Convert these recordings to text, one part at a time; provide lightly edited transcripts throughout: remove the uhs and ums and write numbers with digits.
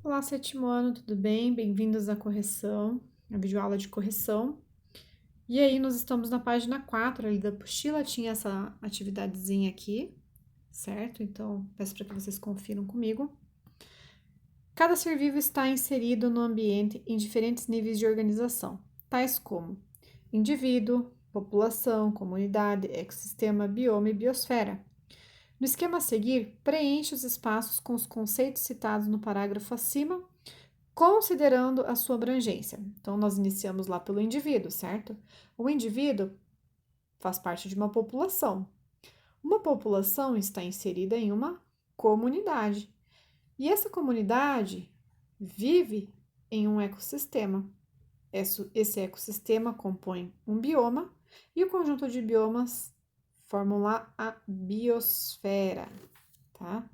Olá, sétimo ano, tudo bem? Bem-vindos à correção, à videoaula de correção. E aí, nós estamos na página 4 ali da apostila, tinha essa atividadezinha aqui, certo? Então, peço para que vocês confiram comigo. Cada ser vivo está inserido no ambiente em diferentes níveis de organização, tais como indivíduo, população, comunidade, ecossistema, bioma e biosfera. No esquema a seguir, preencha os espaços com os conceitos citados no parágrafo acima, considerando a sua abrangência. Então, nós iniciamos lá pelo indivíduo, certo? O indivíduo faz parte de uma população. Uma população está inserida em uma comunidade. E essa comunidade vive em um ecossistema. Esse ecossistema compõe um bioma e o conjunto de biomas formam lá a biosfera, tá?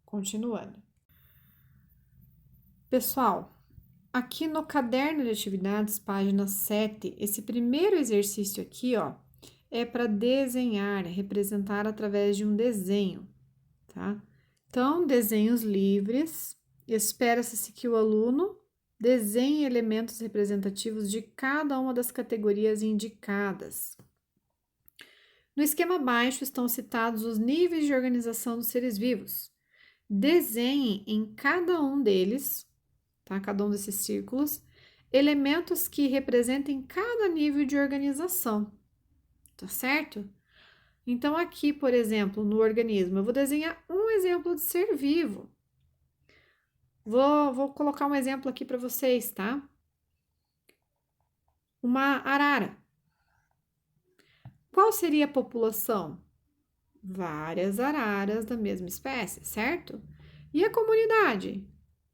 Continuando. Pessoal, aqui no caderno de atividades, página 7, esse primeiro exercício aqui, ó, é para desenhar, representar através de um desenho, tá? Então, desenhos livres, espera-se que o aluno desenhe elementos representativos de cada uma das categorias indicadas. No esquema abaixo estão citados os níveis de organização dos seres vivos. Desenhe em cada um deles, tá? Cada um desses círculos, elementos que representem cada nível de organização, tá certo? Então, aqui, por exemplo, no organismo, eu vou desenhar um exemplo de ser vivo. Vou colocar um exemplo aqui para vocês, tá? Uma arara. Qual seria a população? Várias araras da mesma espécie, certo? E a comunidade?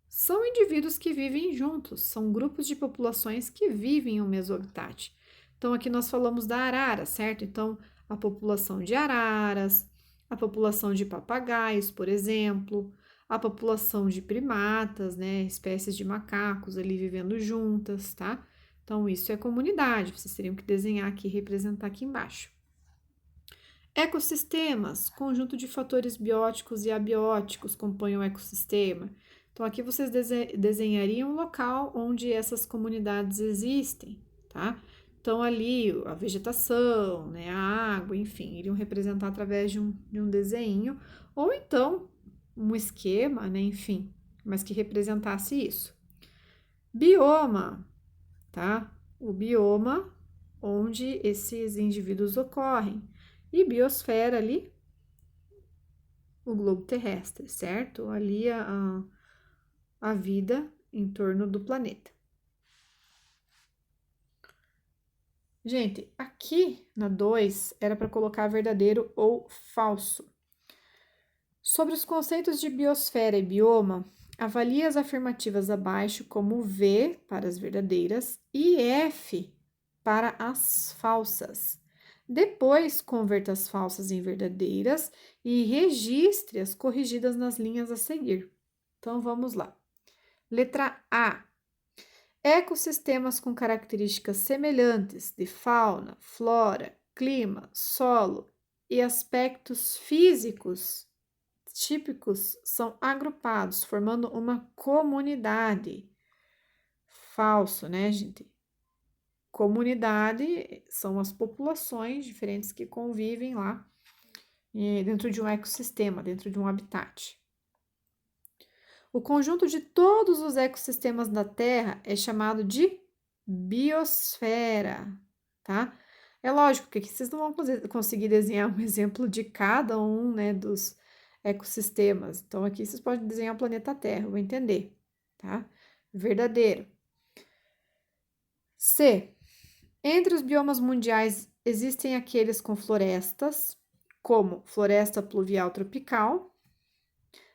São indivíduos que vivem juntos, são grupos de populações que vivem em um mesmo habitat. Então, aqui nós falamos da arara, certo? Então, a população de araras, a população de papagaios, por exemplo, a população de primatas, né? Espécies de macacos ali vivendo juntas, tá? Então, isso é comunidade, vocês teriam que desenhar aqui, representar aqui embaixo. Ecossistemas, conjunto de fatores bióticos e abióticos compõem o ecossistema. Então, aqui vocês desenhariam um local onde essas comunidades existem, tá? Então, ali a vegetação, né, a água, enfim, iriam representar através de um desenho, ou então um esquema, né, enfim, mas que representasse isso. Bioma, tá? O bioma onde esses indivíduos ocorrem. E biosfera ali, o globo terrestre, certo? Ali a vida em torno do planeta. Gente, aqui na 2 era para colocar verdadeiro ou falso. Sobre os conceitos de biosfera e bioma, avalie as afirmativas abaixo como V para as verdadeiras e F para as falsas. Depois, converta as falsas em verdadeiras e registre as corrigidas nas linhas a seguir. Então, vamos lá. Letra A. Ecossistemas com características semelhantes de fauna, flora, clima, solo e aspectos físicos típicos são agrupados, formando uma comunidade. Falso, né, gente? Comunidade são as populações diferentes que convivem lá dentro de um ecossistema, dentro de um habitat. O conjunto de todos os ecossistemas da Terra é chamado de biosfera, tá? É lógico que aqui vocês não vão conseguir desenhar um exemplo de cada um, né, dos ecossistemas. Então, aqui vocês podem desenhar o planeta Terra, eu vou entender, tá? Verdadeiro. C. Entre os biomas mundiais existem aqueles com florestas, como floresta pluvial tropical,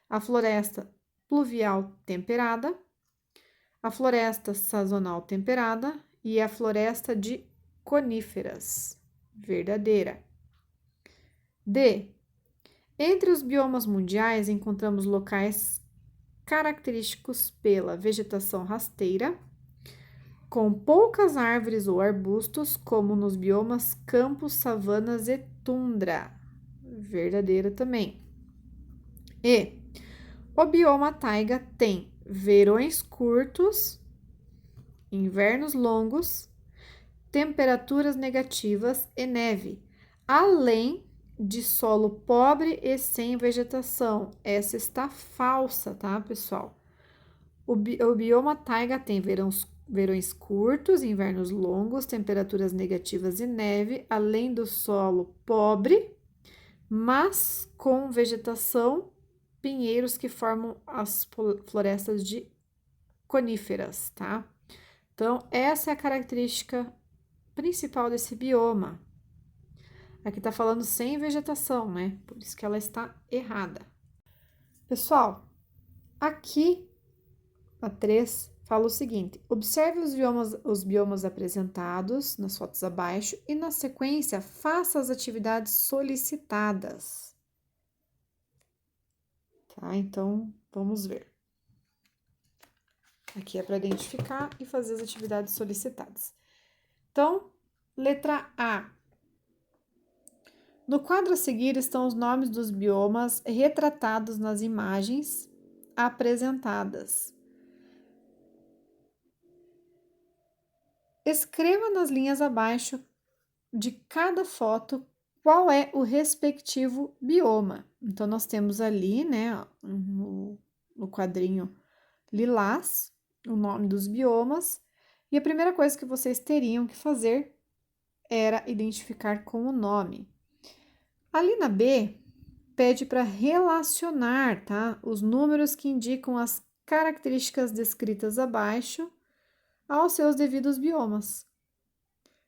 a floresta pluvial temperada, a floresta sazonal temperada e a floresta de coníferas. Verdadeira. D. Entre os biomas mundiais encontramos locais característicos pela vegetação rasteira, com poucas árvores ou arbustos, como nos biomas campos, savanas e tundra. Verdadeira também. E o bioma taiga tem verões curtos, invernos longos, temperaturas negativas e neve, além de solo pobre e sem vegetação. Essa está falsa, tá, pessoal? O bioma taiga tem verões curtos, invernos longos, temperaturas negativas e neve, além do solo pobre, mas com vegetação, pinheiros que formam as florestas de coníferas, tá? Então, essa é a característica principal desse bioma. Aqui tá falando sem vegetação, né? Por isso que ela está errada. Pessoal, aqui a 3 fala o seguinte: observe os biomas apresentados nas fotos abaixo e, na sequência, faça as atividades solicitadas. Tá? Então, vamos ver. Aqui é para identificar e fazer as atividades solicitadas. Então, letra A. No quadro a seguir estão os nomes dos biomas retratados nas imagens apresentadas. Escreva nas linhas abaixo de cada foto qual é o respectivo bioma. Então, nós temos ali, né, no quadrinho lilás, o nome dos biomas, e a primeira coisa que vocês teriam que fazer era identificar com o nome. Ali na B, pede para relacionar, tá, os números que indicam as características descritas abaixo aos seus devidos biomas,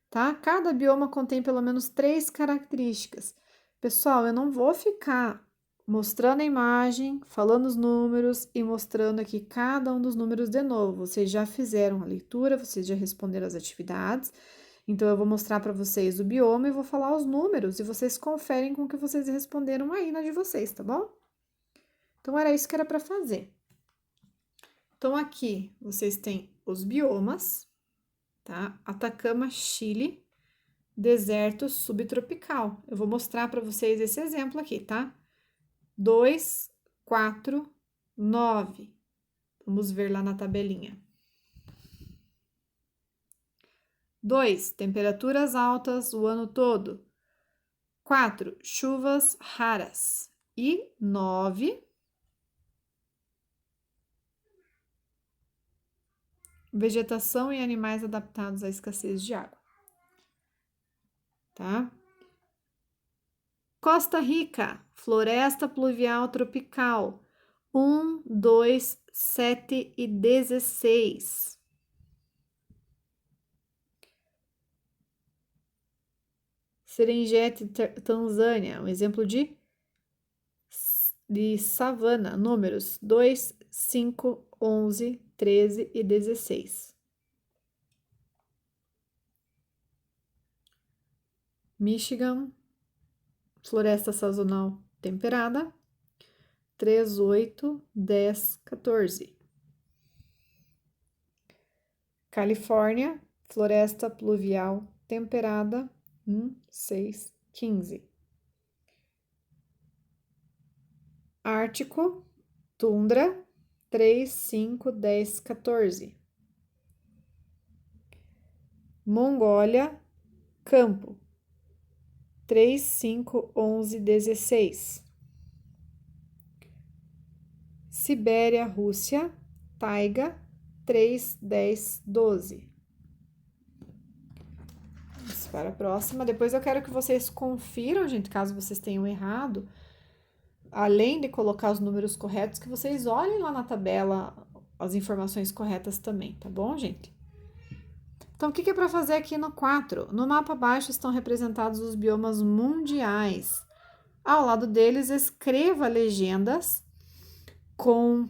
tá? Cada bioma contém pelo menos 3 características. Pessoal, eu não vou ficar mostrando a imagem, falando os números e mostrando aqui cada um dos números de novo. Vocês já fizeram a leitura, vocês já responderam as atividades, então eu vou mostrar para vocês o bioma e vou falar os números e vocês conferem com o que vocês responderam aí na de vocês, tá bom? Então, era isso que era para fazer. Então, aqui vocês têm os biomas, tá? Atacama, Chile, deserto subtropical. Eu vou mostrar para vocês esse exemplo aqui, tá? 2, 4, 9. Vamos ver lá na tabelinha. 2, temperaturas altas o ano todo. 4, chuvas raras. E 9, vegetação e animais adaptados à escassez de água. Tá? Costa Rica, floresta pluvial tropical. 1, 2, 7 e 16. Serengeti, Tanzânia, um exemplo de savana, números 2, 5, 11, 13 e 16. Michigan, floresta sazonal temperada, 3, 8, 10, 14. Califórnia, floresta pluvial temperada, 1, 6, 15. Ártico, tundra, 3, 5, 10, 14. Mongólia, campo, 3, 5, 11, 16. Sibéria, Rússia, taiga, 3, 10, 12. Vamos para a próxima. Depois eu quero que vocês confiram, gente, caso vocês tenham errado, além de colocar os números corretos, que vocês olhem lá na tabela as informações corretas também, tá bom, gente? Então, o que é para fazer aqui no 4? No mapa abaixo estão representados os biomas mundiais. Ao lado deles, escreva legendas com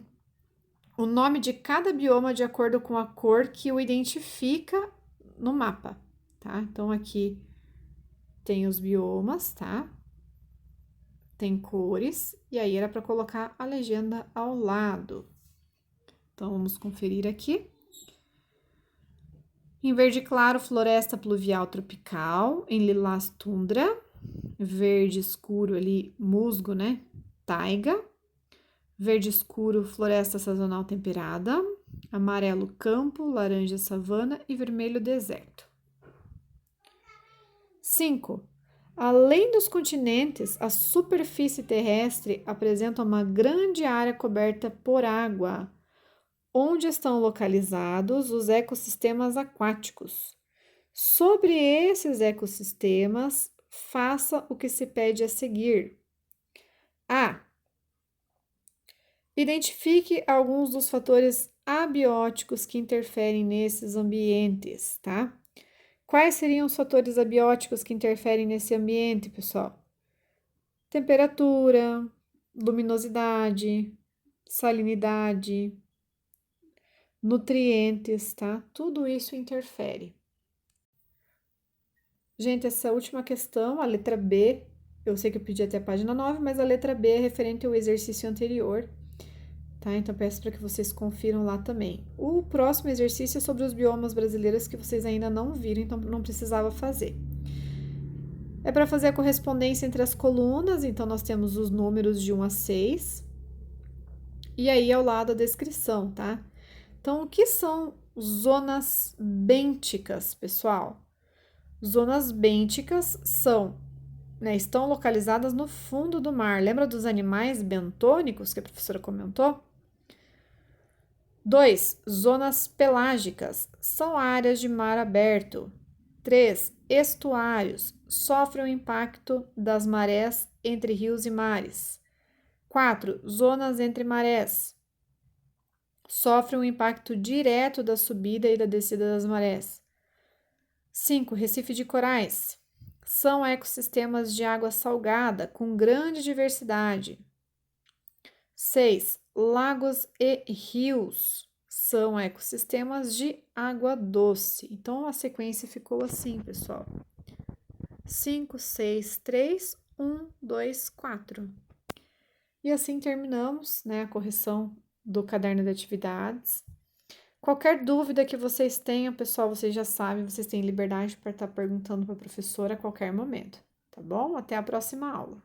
o nome de cada bioma de acordo com a cor que o identifica no mapa, tá? Então, aqui tem os biomas, tá? Tem cores, e aí era para colocar a legenda ao lado. Então, vamos conferir aqui. Em verde claro, floresta pluvial tropical. Em lilás, tundra. Verde escuro ali, musgo, né? Taiga. verde escuro, floresta sazonal temperada, amarelo, campo, laranja, savana e vermelho, deserto. 5. Além dos continentes, a superfície terrestre apresenta uma grande área coberta por água, onde estão localizados os ecossistemas aquáticos. Sobre esses ecossistemas, faça o que se pede a seguir. A. Identifique alguns dos fatores abióticos que interferem nesses ambientes, tá? Quais seriam os fatores abióticos que interferem nesse ambiente, pessoal? Temperatura, luminosidade, salinidade, nutrientes, tá? Tudo isso interfere. Gente, essa última questão, a letra B, eu sei que eu pedi até a página 9, mas a letra B é referente ao exercício anterior, tá? Então, peço para que vocês confiram lá também. O próximo exercício é sobre os biomas brasileiros que vocês ainda não viram, então não precisava fazer. É para fazer a correspondência entre as colunas, então nós temos os números de 1 a 6, e aí ao lado a descrição, tá? Então, o que são zonas bênticas, pessoal? Zonas bênticas estão localizadas no fundo do mar. Lembra dos animais bentônicos que a professora comentou? 2. Zonas pelágicas são áreas de mar aberto. 3. Estuários sofrem o impacto das marés entre rios e mares. 4. Zonas entre marés sofrem o impacto direto da subida e da descida das marés. 5. Recife de corais são ecossistemas de água salgada com grande diversidade. 6. Lagos e rios são ecossistemas de água doce. Então, a sequência ficou assim, pessoal. 5, 6, 3, 1, 2, 4. E assim terminamos, né, a correção do caderno de atividades. Qualquer dúvida que vocês tenham, pessoal, vocês já sabem, vocês têm liberdade para estar perguntando para a professora a qualquer momento, tá bom? Até a próxima aula.